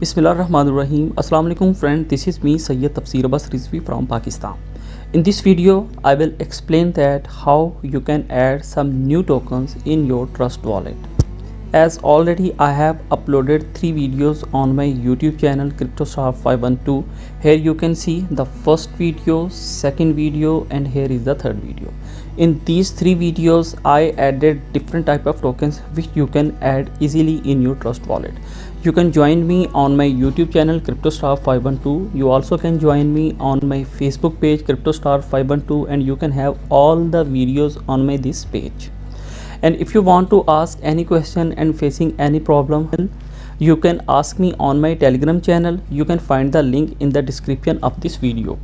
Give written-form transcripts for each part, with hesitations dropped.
Bismillahirrahmanirrahim. Assalamu alaikum friend. This is me Sayyid Tafsir Abbas Rizvi from Pakistan. In this video, I will explain that how you can add some new tokens in your Trust wallet. As already I have uploaded 3 videos on my YouTube channel CryptoStar 512. Here you can see the first video, second video, and here is the third video. In these 3 videos I added different type of tokens which you can add easily in your Trust wallet. You can join me on my YouTube channel CryptoStar 512. You also can join me on my Facebook page CryptoStar 512, and you can have all the videos on my this page. And if you want to ask any question and facing any problem, you can ask me on my Telegram channel. You can find the link in the description of this video.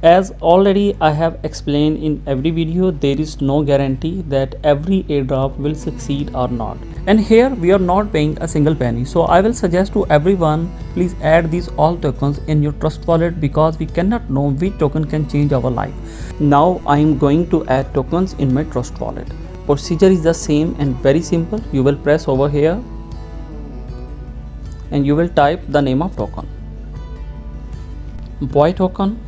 As already I have explained in every video, there is no guarantee that every airdrop will succeed or not. And here we are not paying a single penny. So I will suggest to everyone, please add these all tokens in your Trust wallet, because we cannot know which token can change our life. Now I am going to add tokens in my Trust wallet. Procedure is the same and very simple. You will press over here and you will type the name of token. Boy token.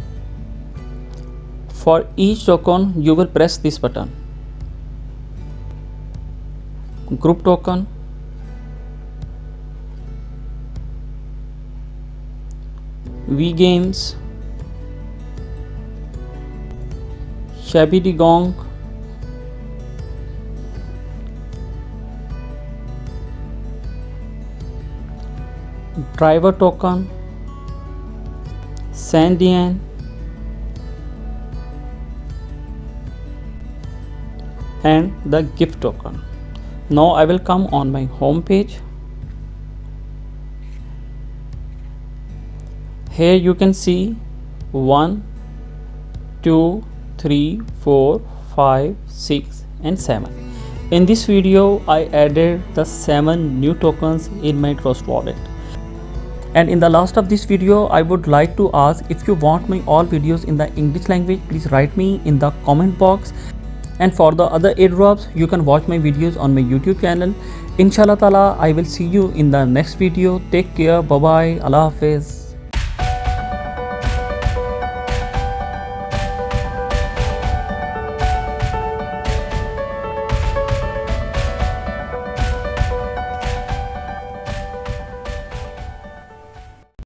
For each token you will press this button. Group token. Vgames. Shabi-Gift. Driver token, Sandian, and the gift token. Now I will come on my home page. Here you can see 1, 2, 3, 4, 5, 6 and 7. In this video I added the 7 new tokens in my Trust wallet. And in the last of this video, I would like to ask, if you want my all videos in the English language, please write me in the comment box. And for the other airdrops, you can watch my videos on my YouTube channel. Inshallah Ta'ala, I will see you in the next video. Take care. Bye bye. Allah Hafiz.